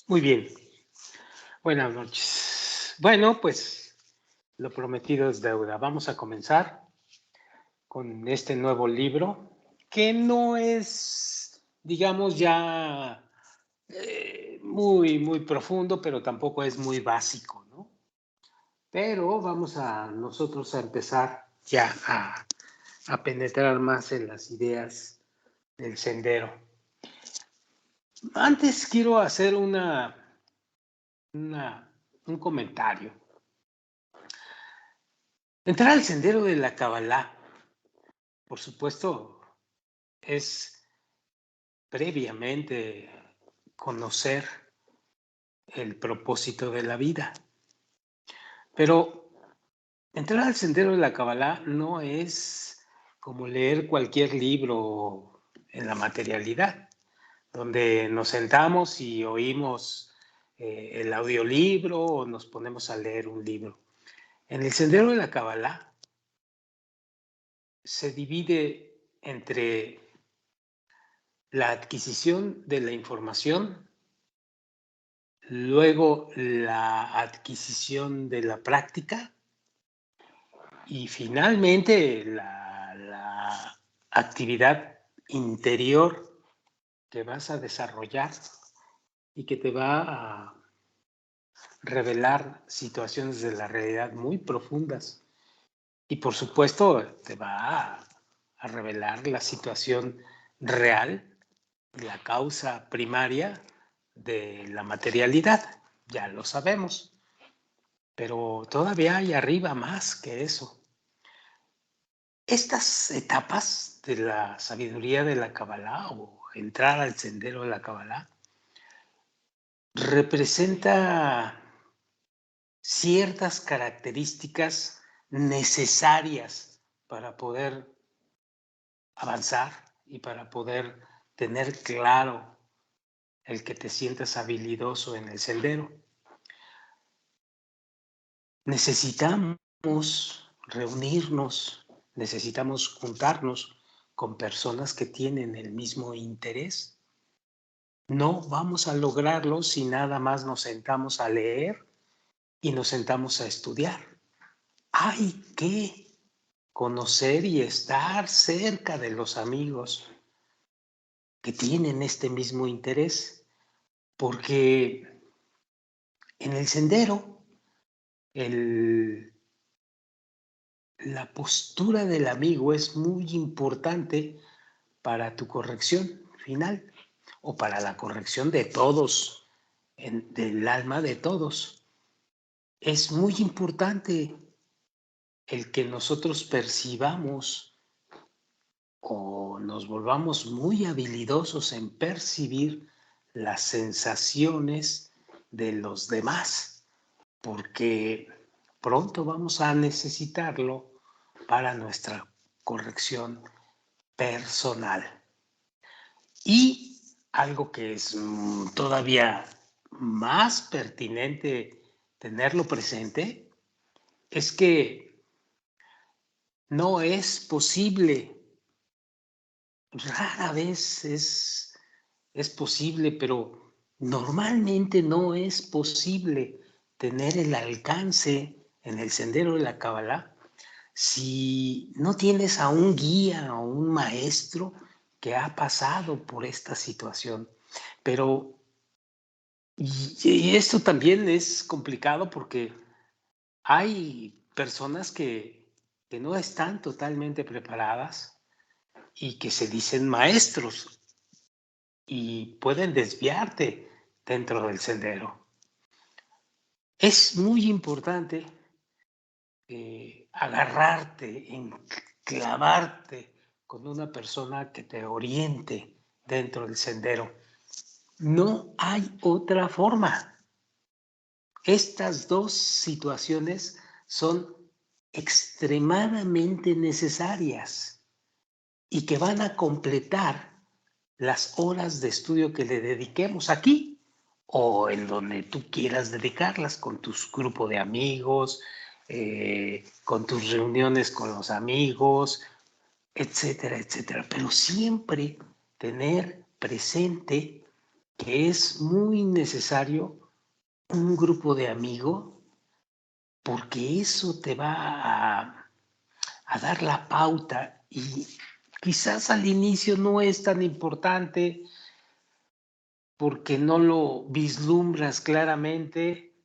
Muy bien, buenas noches. Bueno, pues lo prometido es deuda. Vamos a comenzar con este nuevo libro que no es, digamos, ya muy profundo, pero tampoco es muy básico, ¿no? Pero vamos a nosotros a empezar ya a penetrar más en las ideas del sendero. Antes quiero hacer un comentario. Entrar al sendero de la Kabbalah, por supuesto, es previamente conocer el propósito de la vida. Pero entrar al sendero de la Kabbalah no es como leer cualquier libro en la materialidad, donde nos sentamos y oímos el audiolibro o nos ponemos a leer un libro. En el sendero de la Kabbalah se divide entre la adquisición de la información, luego la adquisición de la práctica y finalmente la actividad interior que vas a desarrollar y que te va a revelar situaciones de la realidad muy profundas. Y por supuesto te va a revelar la situación real, la causa primaria de la materialidad. Ya lo sabemos. Pero todavía hay arriba más que eso. Estas etapas de la sabiduría de la Kabbalah o entrar al sendero de la Kabbalah representa ciertas características necesarias para poder avanzar y para poder tener claro el que te sientas habilidoso en el sendero. Necesitamos reunirnos, necesitamos juntarnos con personas que tienen el mismo interés. No vamos a lograrlo si nada más nos sentamos a leer y nos sentamos a estudiar. Hay que conocer y estar cerca de los amigos que tienen este mismo interés, porque en el sendero la postura del amigo es muy importante para tu corrección final o para la corrección de todos, del alma de todos. Es muy importante el que nosotros percibamos o nos volvamos muy habilidosos en percibir las sensaciones de los demás, porque pronto vamos a necesitarlo para nuestra corrección personal. Y algo que es todavía más pertinente tenerlo presente es que no es posible, rara vez es posible, pero normalmente no es posible tener el alcance en el sendero de la Kabbalah si no tienes a un guía o un maestro que ha pasado por esta situación. Pero y esto también es complicado porque hay personas que no están totalmente preparadas y que se dicen maestros y pueden desviarte dentro del sendero. Es muy importante agarrarte, enclavarte con una persona que te oriente dentro del sendero. No hay otra forma. Estas dos situaciones son extremadamente necesarias y que van a completar las horas de estudio que le dediquemos aquí o en donde tú quieras dedicarlas con tus grupos de amigos, con tus reuniones con los amigos, etcétera, etcétera. Pero siempre tener presente que es muy necesario un grupo de amigos, porque eso te va a dar la pauta y quizás al inicio no es tan importante porque no lo vislumbras claramente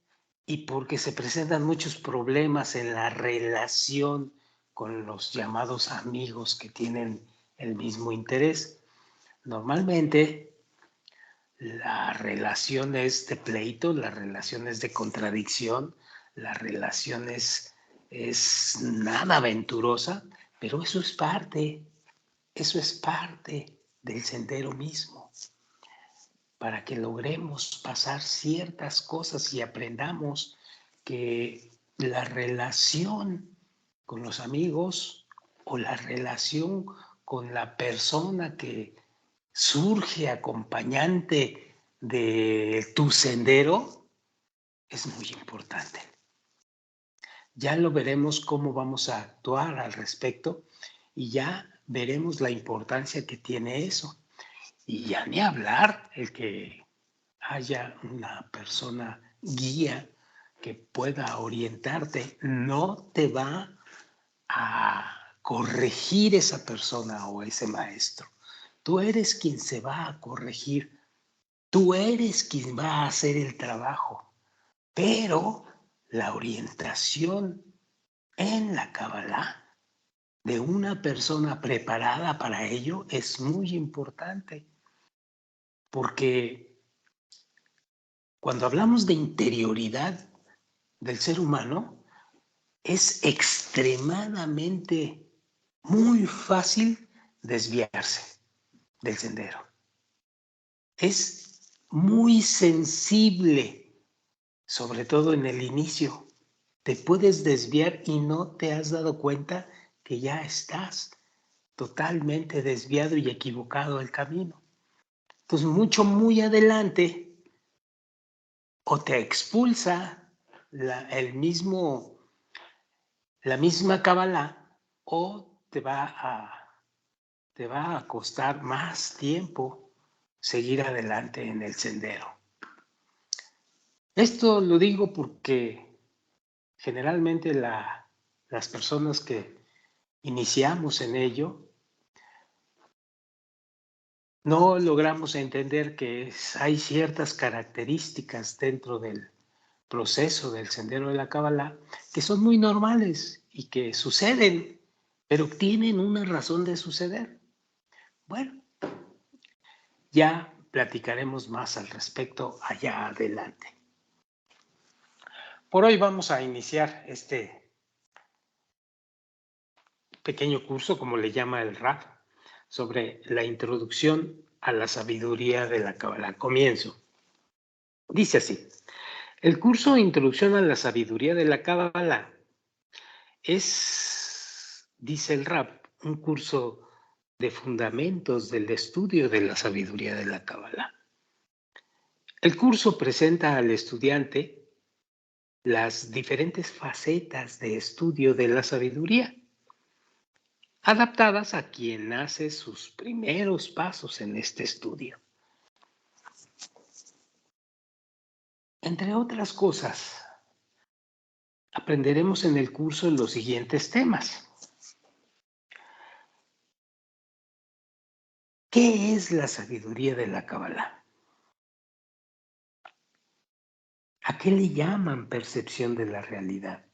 y porque se presentan muchos problemas en la relación con los llamados amigos que tienen el mismo interés. Normalmente la relación es de pleito, la relación es de contradicción, la relación es nada aventurosa, pero eso es parte del sendero mismo, para que logremos pasar ciertas cosas y aprendamos que la relación con los amigos o la relación con la persona que surge acompañante de tu sendero es muy importante. Ya lo veremos cómo vamos a actuar al respecto y ya veremos la importancia que tiene eso. Y ya ni hablar el que haya una persona guía que pueda orientarte, no te va a corregir esa persona o ese maestro. Tú eres quien se va a corregir, tú eres quien va a hacer el trabajo, pero la orientación en la Kabbalah de una persona preparada para ello es muy importante, porque cuando hablamos de interioridad del ser humano, es extremadamente muy fácil desviarse del sendero. Es muy sensible, sobre todo en el inicio. Te puedes desviar y no te has dado cuenta que ya estás totalmente desviado y equivocado del camino. Entonces, muy adelante, o te expulsa el mismo la misma Kabbalah o te va a costar más tiempo seguir adelante en el sendero. Esto lo digo porque generalmente las personas que iniciamos en ello no logramos entender que hay ciertas características dentro del proceso del sendero de la Kabbalah que son muy normales y que suceden, pero tienen una razón de suceder. Bueno, ya platicaremos más al respecto allá adelante. Por hoy vamos a iniciar este pequeño curso, como le llama el Rab, sobre la introducción a la sabiduría de la Kabbalah. Comienzo. Dice así: el curso Introducción a la sabiduría de la Kabbalah es, dice el Rab, un curso de fundamentos del estudio de la sabiduría de la Kabbalah. El curso presenta al estudiante las diferentes facetas de estudio de la sabiduría, adaptadas a quien hace sus primeros pasos en este estudio. Entre otras cosas, aprenderemos en el curso los siguientes temas. ¿Qué es la sabiduría de la Kabbalah? ¿A qué le llaman percepción de la realidad?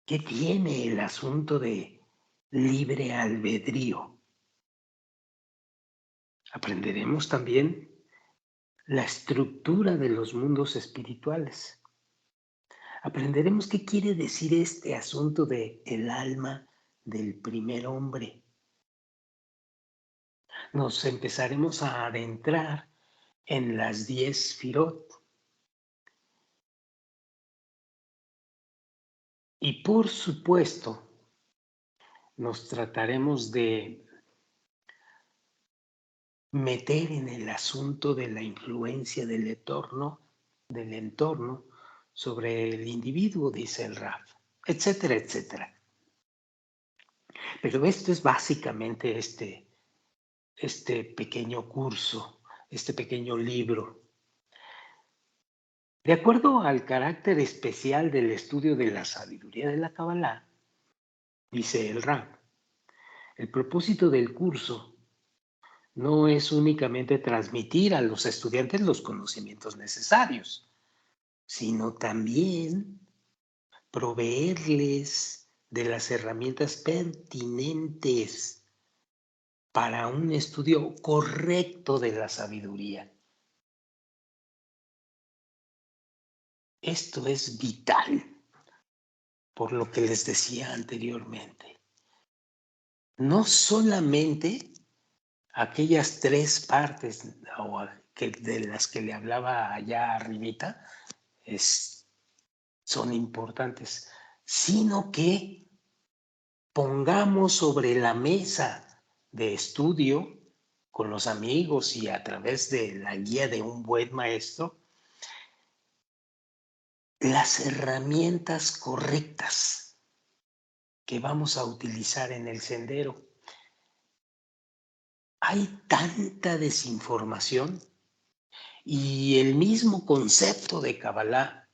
¿Qué tiene el asunto de libre albedrío? Aprenderemos también la estructura de los mundos espirituales. Aprenderemos qué quiere decir este asunto de el alma del primer hombre. Nos empezaremos a adentrar en las 10 Sefirot. Y por supuesto, nos trataremos de meter en el asunto de la influencia del entorno sobre el individuo, dice el Rab, etcétera, etcétera. Pero esto es básicamente este pequeño curso este pequeño libro. De acuerdo al carácter especial del estudio de la sabiduría de la Kabbalah, dice el Rab, el propósito del curso no es únicamente transmitir a los estudiantes los conocimientos necesarios, sino también proveerles de las herramientas pertinentes para un estudio correcto de la sabiduría. Esto es vital, por lo que les decía anteriormente. No solamente aquellas tres partes de las que le hablaba allá arribita son importantes, sino que pongamos sobre la mesa de estudio con los amigos y a través de la guía de un buen maestro las herramientas correctas que vamos a utilizar en el sendero. Hay tanta desinformación y el mismo concepto de Kabbalah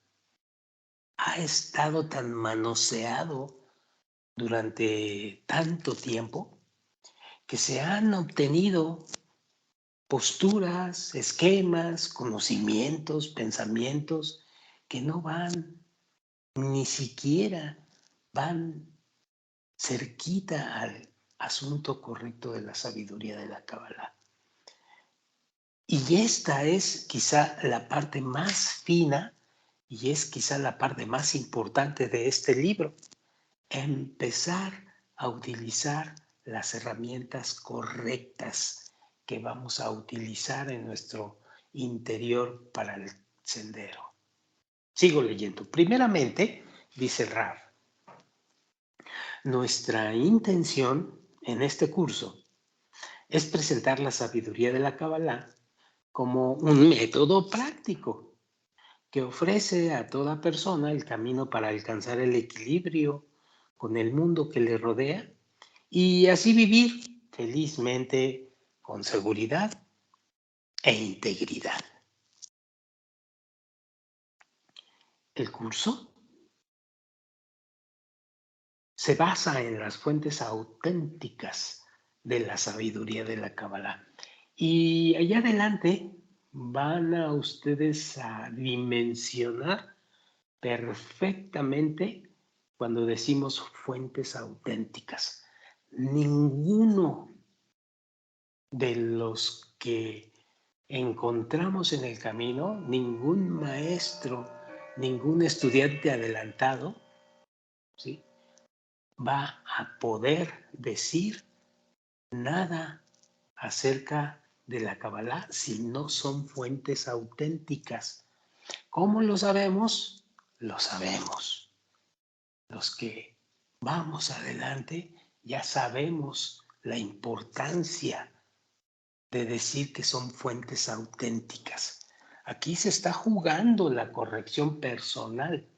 ha estado tan manoseado durante tanto tiempo que se han obtenido posturas, esquemas, conocimientos, pensamientos que no van, ni siquiera van cerquita al asunto correcto de la sabiduría de la Kabbalah. Y esta es quizá la parte más fina y es quizá la parte más importante de este libro. Empezar a utilizar las herramientas correctas que vamos a utilizar en nuestro interior para el sendero. Sigo leyendo. Primeramente, dice el Rab, nuestra intención en este curso es presentar la sabiduría de la Kabbalah como un método práctico que ofrece a toda persona el camino para alcanzar el equilibrio con el mundo que le rodea y así vivir felizmente con seguridad e integridad. El curso se basa en las fuentes auténticas de la sabiduría de la Kabbalah. Y allá adelante van a ustedes a dimensionar perfectamente cuando decimos fuentes auténticas. Ninguno de los que encontramos en el camino, ningún maestro, ningún estudiante adelantado, ¿sí?, va a poder decir nada acerca de la Kabbalah si no son fuentes auténticas. ¿Cómo lo sabemos? Lo sabemos. Los que vamos adelante ya sabemos la importancia de decir que son fuentes auténticas. Aquí se está jugando la corrección personal,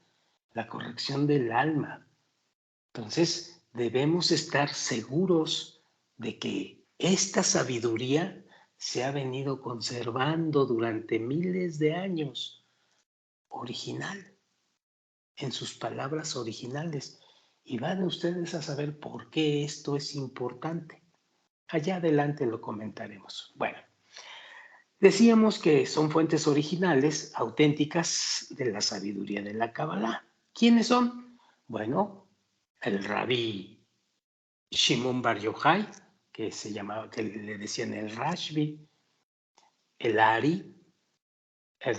la corrección del alma. Entonces, debemos estar seguros de que esta sabiduría se ha venido conservando durante miles de años, original, en sus palabras originales. Y van ustedes a saber por qué esto es importante. Allá adelante lo comentaremos. Bueno, decíamos que son fuentes originales, auténticas de la sabiduría de la Kabbalah. ¿Quiénes son? Bueno, el Rabí Shimon Bar Yochai, que se llamaba, que le decían el Rashbi, el Ari, el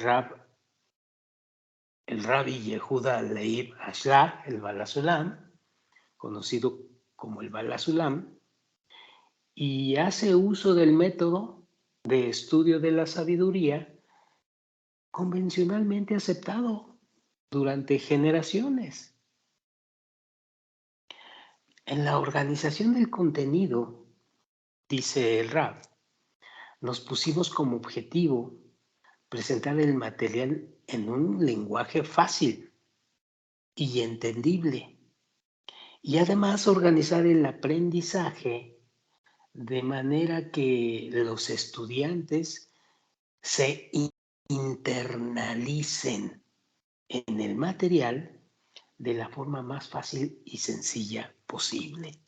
Rabbi Yehuda Leib Ashlar, el Balasulam, conocido como el Balasulam, y hace uso del método de estudio de la sabiduría convencionalmente aceptado durante generaciones. En la organización del contenido, dice el Rab, nos pusimos como objetivo presentar el material en un lenguaje fácil y entendible y además organizar el aprendizaje de manera que los estudiantes se internalicen en el material de la forma más fácil y sencilla posible.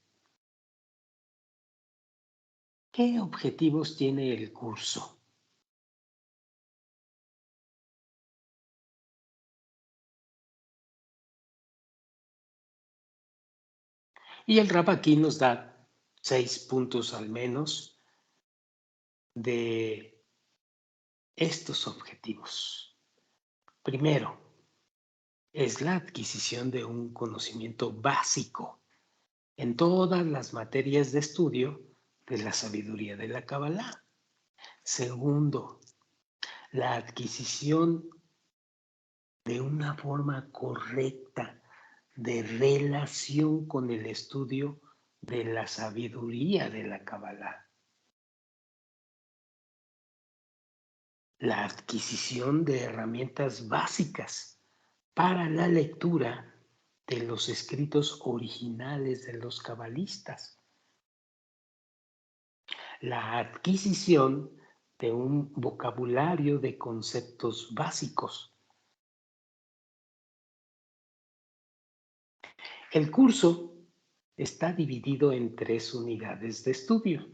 ¿Qué objetivos tiene el curso? Y el RAP aquí nos da 6 puntos al menos de estos objetivos. Primero, es la adquisición de un conocimiento básico en todas las materias de estudio de la sabiduría de la Kabbalah. Segundo, la adquisición de una forma correcta de relación con el estudio de la sabiduría de la Kabbalah. La adquisición de herramientas básicas para la lectura de los escritos originales de los cabalistas. La adquisición de un vocabulario de conceptos básicos. El curso está dividido en 3 unidades de estudio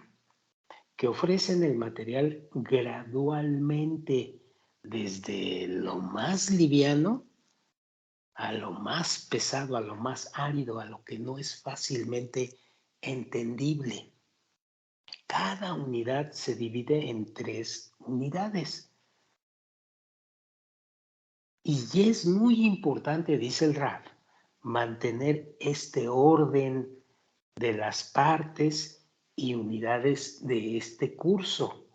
que ofrecen el material gradualmente desde lo más liviano a lo más pesado, a lo más árido, a lo que no es fácilmente entendible. Cada unidad se divide en 3 unidades. Y es muy importante, dice el RAF, mantener este orden de las partes y unidades de este curso,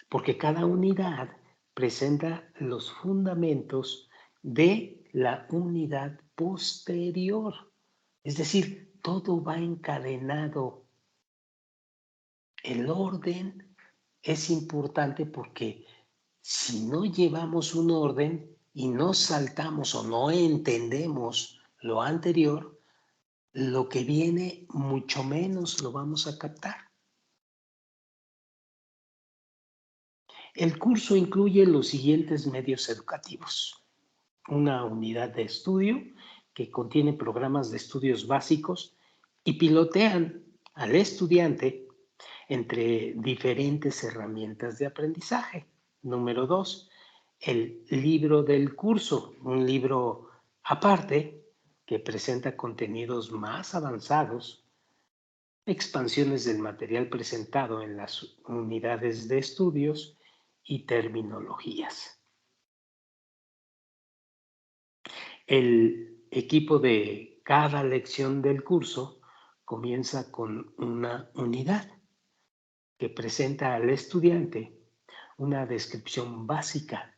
porque cada unidad presenta los fundamentos de la unidad posterior. Es decir, todo va encadenado. El orden es importante porque si no llevamos un orden y no saltamos o no entendemos lo anterior, lo que viene mucho menos lo vamos a captar. El curso incluye los siguientes medios educativos. Una unidad de estudio que contiene programas de estudios básicos y pilotean al estudiante entre diferentes herramientas de aprendizaje. Número 2, el libro del curso, un libro aparte que presenta contenidos más avanzados, expansiones del material presentado en las unidades de estudios y terminologías. El equipo de cada lección del curso comienza con una unidad que presenta al estudiante una descripción básica,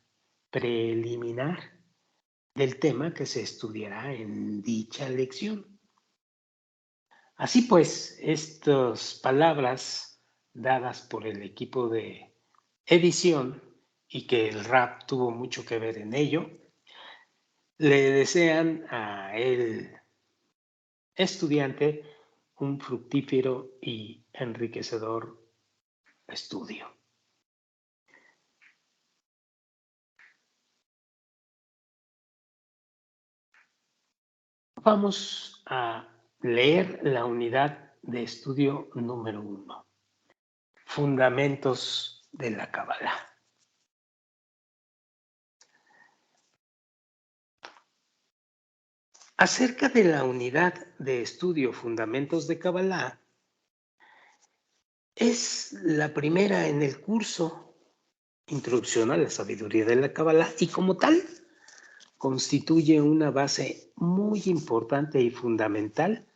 preliminar, del tema que se estudiará en dicha lección. Así pues, estas palabras dadas por el equipo de edición y que el RAP tuvo mucho que ver en ello, le desean a el estudiante un fructífero y enriquecedor estudio. Vamos a leer la unidad de estudio número 1, Fundamentos de la Kabbalah. Acerca de la unidad de estudio Fundamentos de Kabbalah, es la primera en el curso Introducción a la Sabiduría de la Kabbalah y como tal constituye una base muy importante y fundamental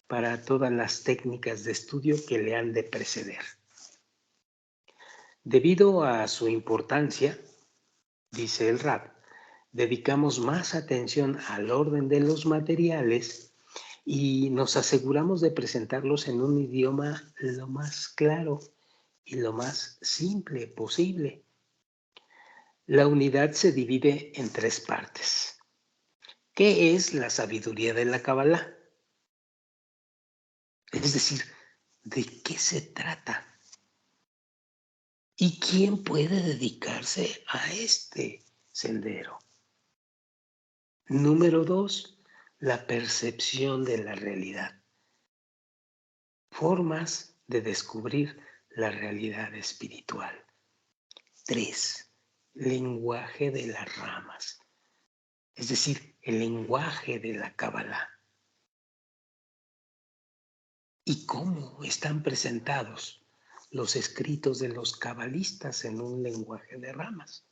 para todas las técnicas de estudio que le han de preceder. Debido a su importancia, dice el RAP, dedicamos más atención al orden de los materiales y nos aseguramos de presentarlos en un idioma lo más claro y lo más simple posible. La unidad se divide en 3 partes. ¿Qué es la sabiduría de la Kabbalah? Es decir, ¿de qué se trata? ¿Y quién puede dedicarse a este sendero? Número 2, la percepción de la realidad. Formas de descubrir la realidad espiritual. 3, lenguaje de las ramas, es decir, el lenguaje de la Kabbalah. ¿Y cómo están presentados los escritos de los cabalistas en un lenguaje de ramas?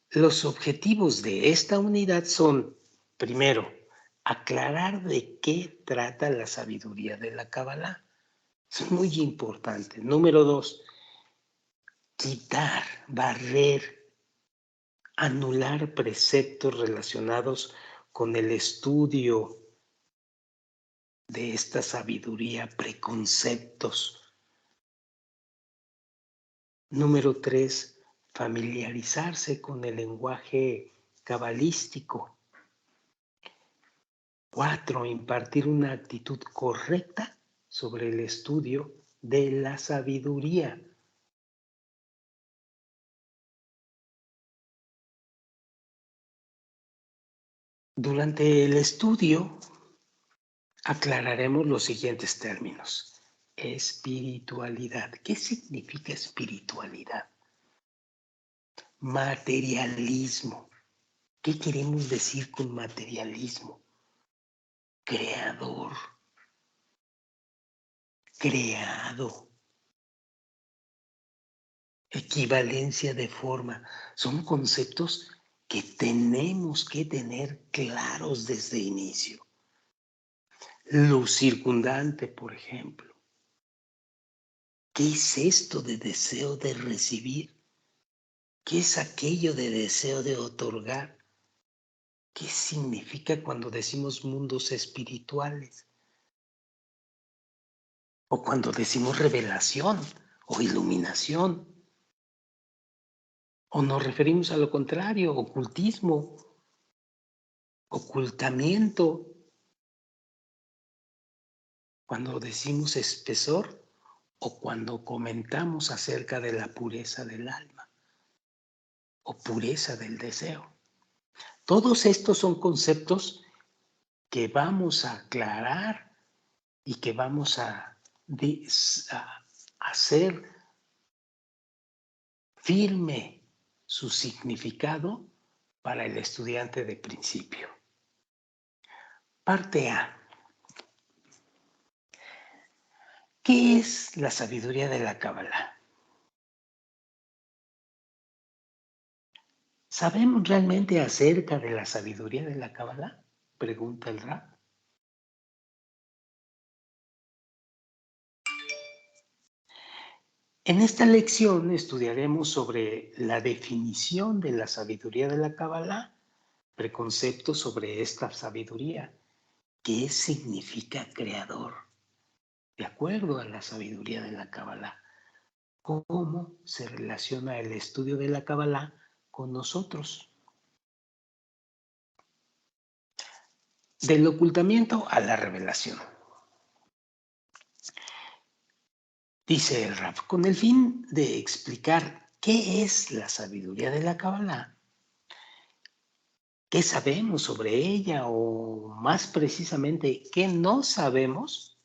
Los objetivos de esta unidad son, primero, aclarar de qué trata la sabiduría de la Kabbalah. Es muy importante. Número 2, quitar, barrer, anular preceptos relacionados con el estudio de esta sabiduría, preconceptos. Número 3, familiarizarse con el lenguaje cabalístico. 4, impartir una actitud correcta sobre el estudio de la sabiduría. Durante el estudio aclararemos los siguientes términos. Espiritualidad. ¿Qué significa espiritualidad? Materialismo. ¿Qué queremos decir con materialismo? Creador. Creado. Equivalencia de forma. Son conceptos que tenemos que tener claros desde inicio. Lo circundante, por ejemplo. ¿Qué es esto de deseo de recibir? ¿Qué es aquello de deseo de otorgar? ¿Qué significa cuando decimos mundos espirituales? O cuando decimos revelación o iluminación. O nos referimos a lo contrario, ocultismo, ocultamiento. Cuando decimos espesor o cuando comentamos acerca de la pureza del alma o pureza del deseo. Todos estos son conceptos que vamos a aclarar y que vamos a hacer firme su significado para el estudiante de principio. Parte A. ¿Qué es la sabiduría de la Kabbalah? ¿Sabemos realmente acerca de la sabiduría de la Kabbalah? Pregunta el Rab. En esta lección estudiaremos sobre la definición de la sabiduría de la Kabbalah, preconceptos sobre esta sabiduría. ¿Qué significa creador? De acuerdo a la sabiduría de la Kabbalah. ¿Cómo se relaciona el estudio de la Kabbalah con nosotros? Del ocultamiento a la revelación. Dice el Rab, con el fin de explicar qué es la sabiduría de la Kabbalah, qué sabemos sobre ella o más precisamente qué no sabemos,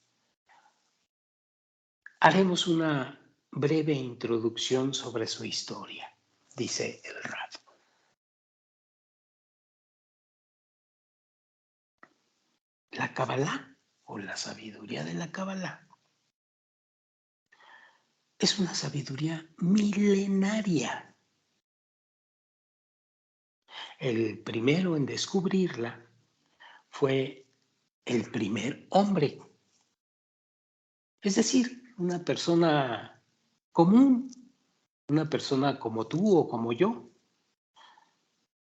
haremos una breve introducción sobre su historia, dice el Rab. La Kabbalah o la sabiduría de la Kabbalah es una sabiduría milenaria. El primero en descubrirla fue el primer hombre, es decir, una persona común, una persona como tú o como yo.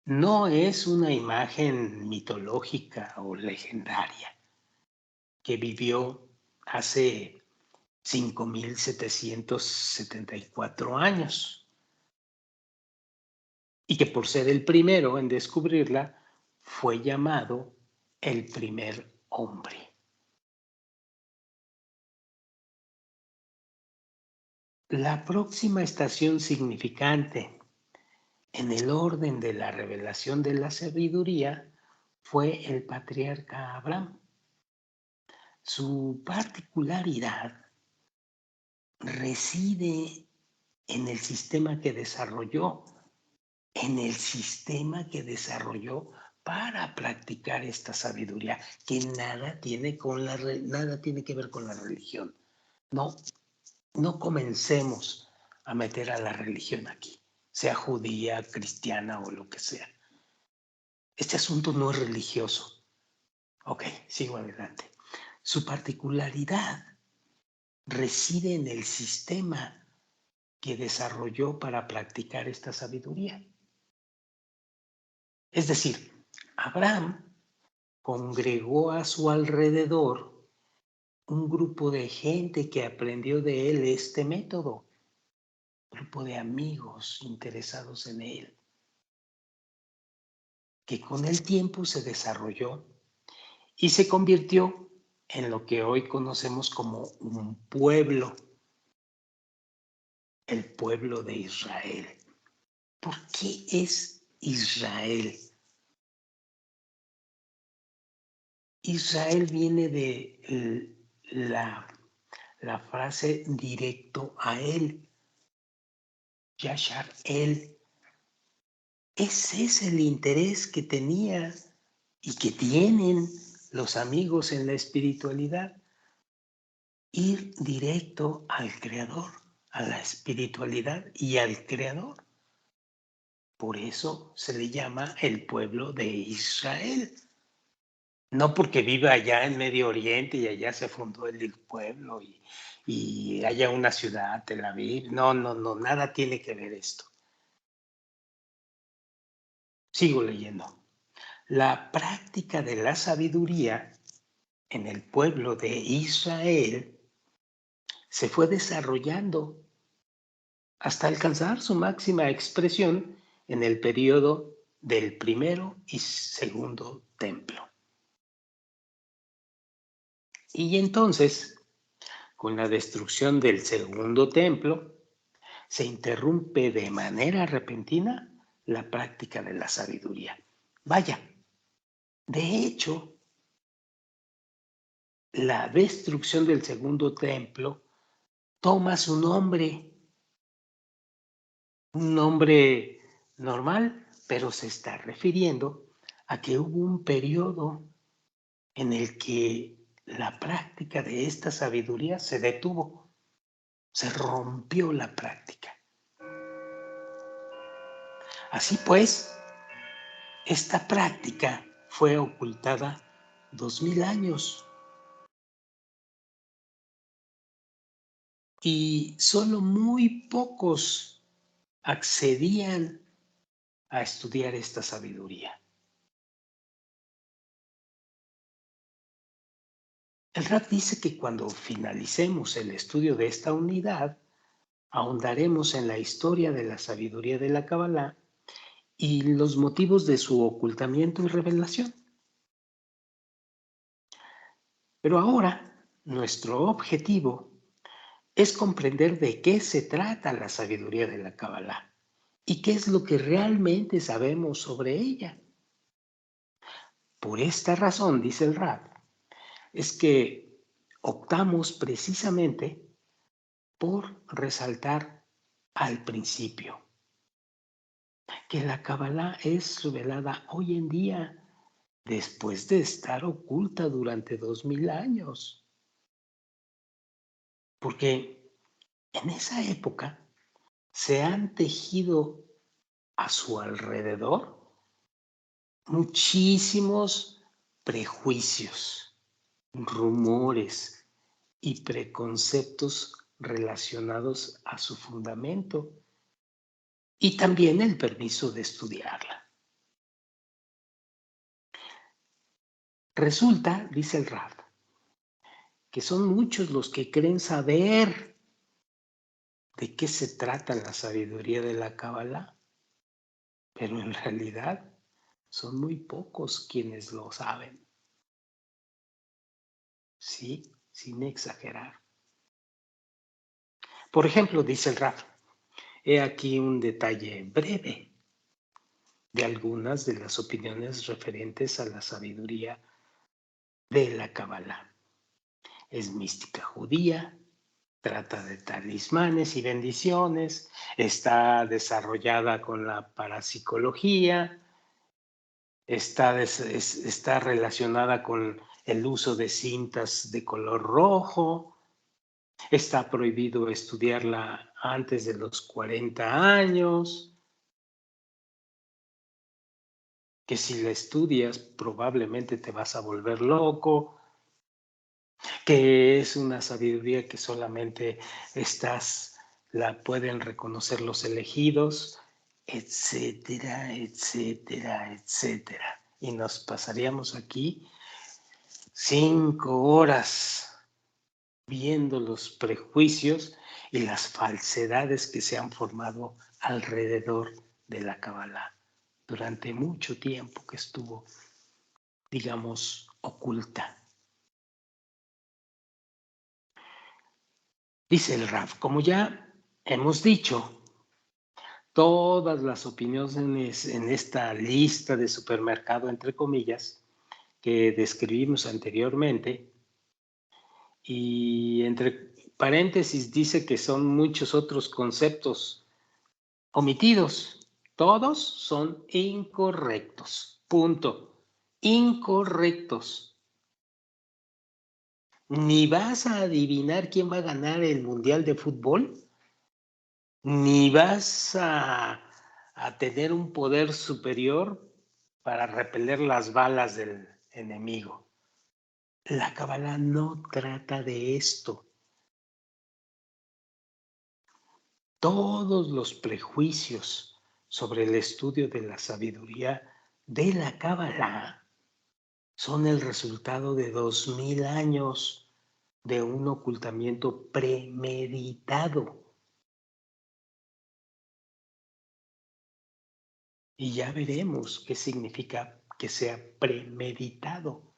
No es una imagen mitológica o legendaria que vivió hace 5.774 años y que por ser el primero en descubrirla fue llamado el primer hombre. La próxima estación significante en el orden de la revelación de la sabiduría fue el patriarca Abraham. Su particularidad reside en el sistema que desarrolló, para practicar esta sabiduría, que nada tiene que ver con la religión. No, no comencemos a meter a la religión aquí, sea judía, cristiana o lo que sea. Este asunto no es religioso. Ok, sigo adelante. Su particularidad reside en el sistema que desarrolló para practicar esta sabiduría. Es decir, Abraham congregó a su alrededor un grupo de gente que aprendió de él este método, un grupo de amigos interesados en él, que con el tiempo se desarrolló y se convirtió en lo que hoy conocemos como un pueblo, el pueblo de Israel. ¿Por qué es Israel? Israel viene de la frase directo a él, Yashar él. Ese es el interés que tenía y que tienen los amigos en la espiritualidad, ir directo al Creador, a la espiritualidad y al Creador. Por eso se le llama el pueblo de Israel. No porque viva allá en Medio Oriente y allá se fundó el pueblo y haya una ciudad, Tel Aviv. No, nada tiene que ver esto. Sigo leyendo. La práctica de la sabiduría en el pueblo de Israel se fue desarrollando hasta alcanzar su máxima expresión en el periodo del primero y segundo templo. Y entonces, con la destrucción del segundo templo, se interrumpe de manera repentina la práctica de la sabiduría. Vaya, de hecho, la destrucción del segundo templo toma su nombre, un nombre normal, pero se está refiriendo a que hubo un periodo en el que la práctica de esta sabiduría se detuvo, se rompió la práctica. Así pues, esta práctica fue ocultada 2000 años y solo muy pocos accedían a estudiar esta sabiduría. El Rab dice que cuando finalicemos el estudio de esta unidad, ahondaremos en la historia de la sabiduría de la Kabbalah y los motivos de su ocultamiento y revelación. Pero ahora, nuestro objetivo es comprender de qué se trata la sabiduría de la Kabbalah y qué es lo que realmente sabemos sobre ella. Por esta razón, dice el Rab, es que optamos precisamente por resaltar al principio que la Kabbalah es revelada hoy en día después de estar oculta durante 2000 años. Porque en esa época se han tejido a su alrededor muchísimos prejuicios, rumores y preconceptos relacionados a su fundamento y también el permiso de estudiarla. Resulta, dice el Rab, que son muchos los que creen saber de qué se trata la sabiduría de la Kabbalah, pero en realidad son muy pocos quienes lo saben. Sí, sin exagerar. Por ejemplo, dice el Rab, he aquí un detalle breve de algunas de las opiniones referentes a la sabiduría de la Kabbalah. Es mística judía, trata de talismanes y bendiciones, está desarrollada con la parapsicología, está relacionada con el uso de cintas de color rojo, está prohibido estudiarla antes de los 40 años, que si la estudias probablemente te vas a volver loco, que es una sabiduría que solamente la pueden reconocer los elegidos, etcétera, etcétera, etcétera. Y nos pasaríamos aquí 5 horas viendo los prejuicios y las falsedades que se han formado alrededor de la Kabbalah durante mucho tiempo que estuvo, digamos, oculta. Dice el Raf, como ya hemos dicho, todas las opiniones en esta lista de supermercado, entre comillas, que describimos anteriormente, y entre paréntesis dice que son muchos otros conceptos omitidos. Todos son incorrectos. Punto. Incorrectos. Ni vas a adivinar quién va a ganar el Mundial de Fútbol, ni vas a tener un poder superior para repeler las balas del enemigo. La Kabbalah no trata de esto. Todos los prejuicios sobre el estudio de la sabiduría de la Kabbalah son el resultado de 2000 años de un ocultamiento premeditado. Y ya veremos qué significa que sea premeditado.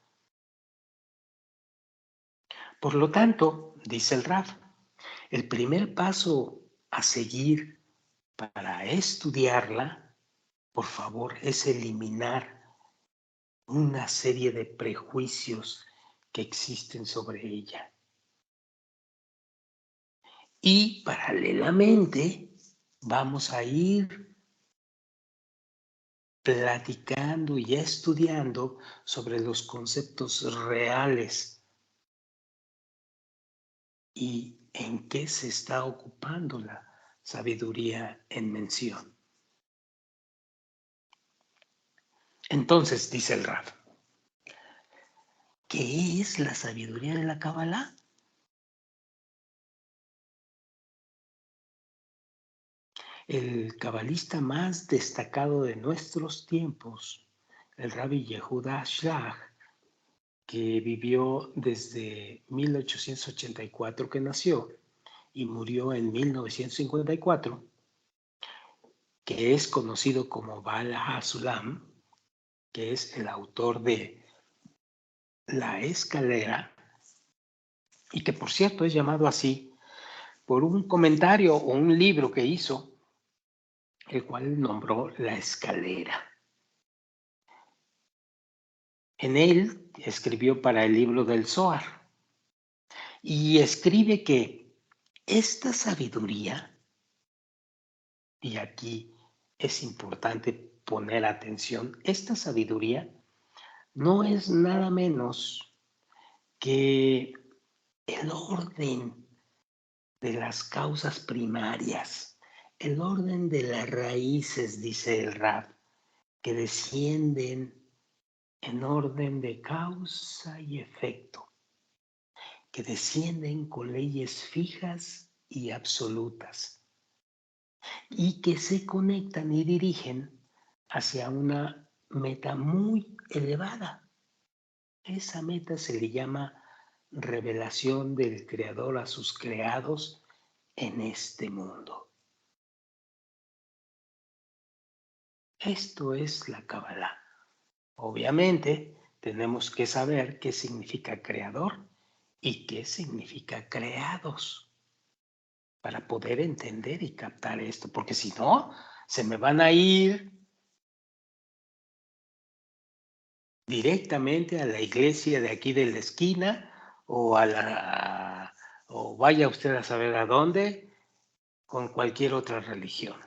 Por lo tanto, dice el Raf, el primer paso a seguir para estudiarla, por favor, es eliminar una serie de prejuicios que existen sobre ella. Y paralelamente vamos a ir platicando y estudiando sobre los conceptos reales y en qué se está ocupando la sabiduría en mención. Entonces, dice el Raf, ¿qué es la sabiduría de la Kabbalah? El cabalista más destacado de nuestros tiempos, el Rabbi Yehuda Shlag, que vivió desde 1884 que nació y murió en 1954, que es conocido como Baal HaSulam, que es el autor de La Escalera, y que por cierto es llamado así por un comentario o un libro que hizo, el cual nombró La Escalera. En él escribió para el libro del Zohar y escribe que esta sabiduría, y aquí es importante poner atención, esta sabiduría no es nada menos que el orden de las causas primarias, el orden de las raíces, dice el Rab, que descienden en orden de causa y efecto, que descienden con leyes fijas y absolutas y que se conectan y dirigen hacia una meta muy elevada. Esa meta se le llama revelación del Creador a sus creados en este mundo. Esto es la Kabbalah. Obviamente, tenemos que saber qué significa creador y qué significa creados. para poder entender y captar esto, porque si no, se me van a ir directamente a la iglesia de aquí de la esquina o vaya usted a saber a dónde con cualquier otra religión.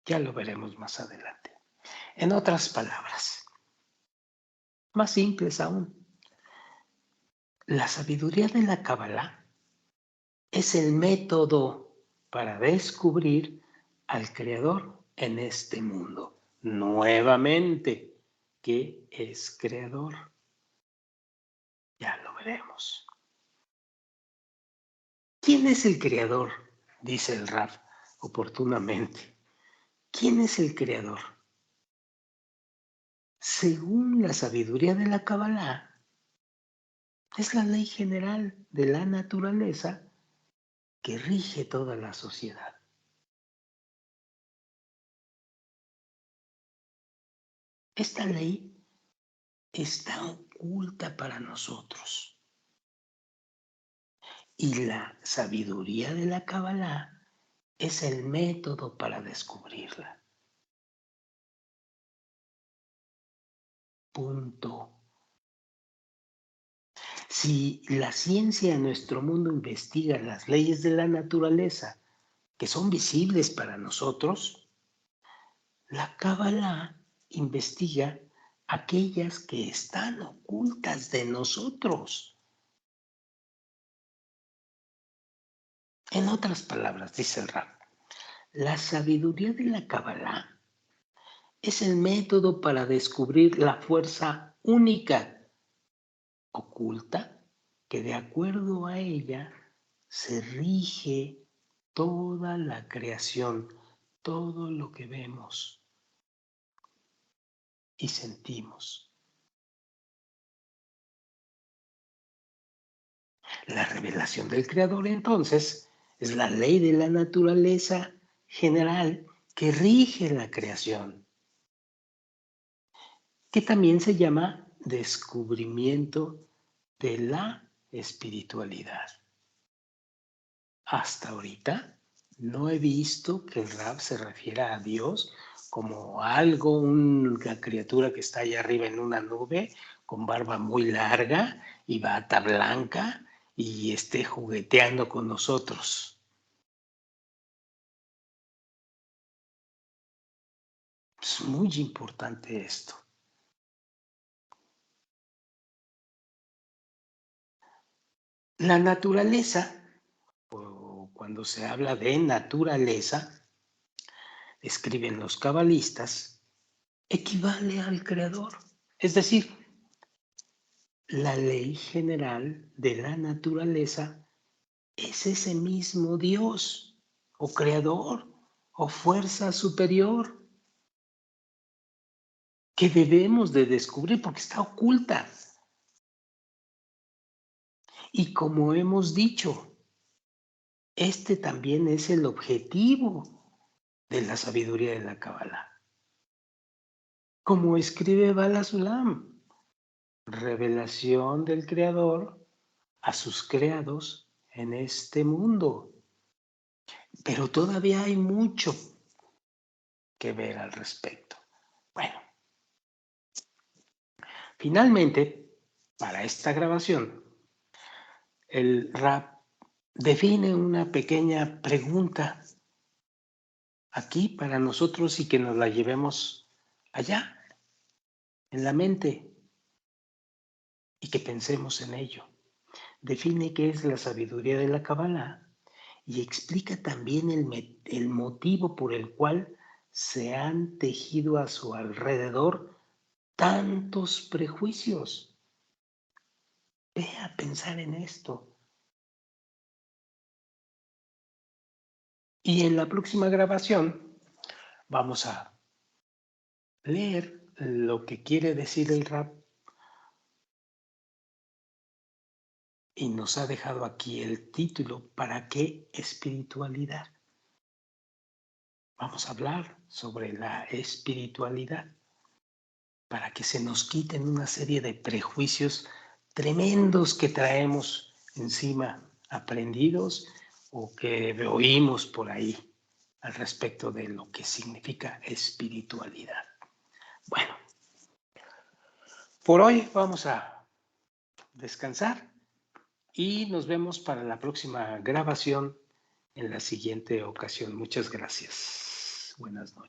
Ya lo veremos más adelante. En otras palabras, más simples aún, la sabiduría de la Kabbalah es el método para descubrir al Creador en este mundo. Nuevamente, ¿qué es Creador? Ya lo veremos. ¿Quién es el Creador? Dice el Rab oportunamente. ¿Quién es el Creador? Según la sabiduría de la Kabbalah, es la ley general de la naturaleza que rige toda la sociedad. Esta ley está oculta para nosotros y la sabiduría de la Kabbalah es el método para descubrirla. Punto. Si la ciencia en nuestro mundo investiga las leyes de la naturaleza que son visibles para nosotros, la Kabbalah investiga aquellas que están ocultas de nosotros. En otras palabras, dice el Rab, la sabiduría de la Kabbalah es el método para descubrir la fuerza única, oculta, que de acuerdo a ella se rige toda la creación, todo lo que vemos y sentimos. La revelación del Creador, entonces, es la ley de la naturaleza general que rige la creación, que también se llama descubrimiento de la espiritualidad. Hasta ahorita no he visto que el Rab se refiera a Dios como algo, una criatura que está allá arriba en una nube con barba muy larga y bata blanca y esté jugueteando con nosotros. Es muy importante esto. La naturaleza, o cuando se habla de naturaleza, escriben los cabalistas, equivale al creador. Es decir, la ley general de la naturaleza es ese mismo Dios, o creador, o fuerza superior, que debemos de descubrir porque está oculta. Y como hemos dicho, este también es el objetivo de la sabiduría de la Kabbalah. Como escribe Bala Sulam, revelación del Creador a sus creados en este mundo. Pero todavía hay mucho que ver al respecto. Bueno, finalmente, para esta grabación, el Rab define una pequeña pregunta aquí para nosotros y que nos la llevemos allá, en la mente, y que pensemos en ello. Define qué es la sabiduría de la Kabbalah y explica también el motivo por el cual se han tejido a su alrededor tantos prejuicios. Ve a pensar en esto. Y en la próxima grabación vamos a leer lo que quiere decir el Rab y nos ha dejado aquí el título, ¿para qué espiritualidad? Vamos a hablar sobre la espiritualidad para que se nos quiten una serie de prejuicios tremendos que traemos encima aprendidos o que oímos por ahí al respecto de lo que significa espiritualidad. Bueno, por hoy vamos a descansar y nos vemos para la próxima grabación en la siguiente ocasión. Muchas gracias. Buenas noches.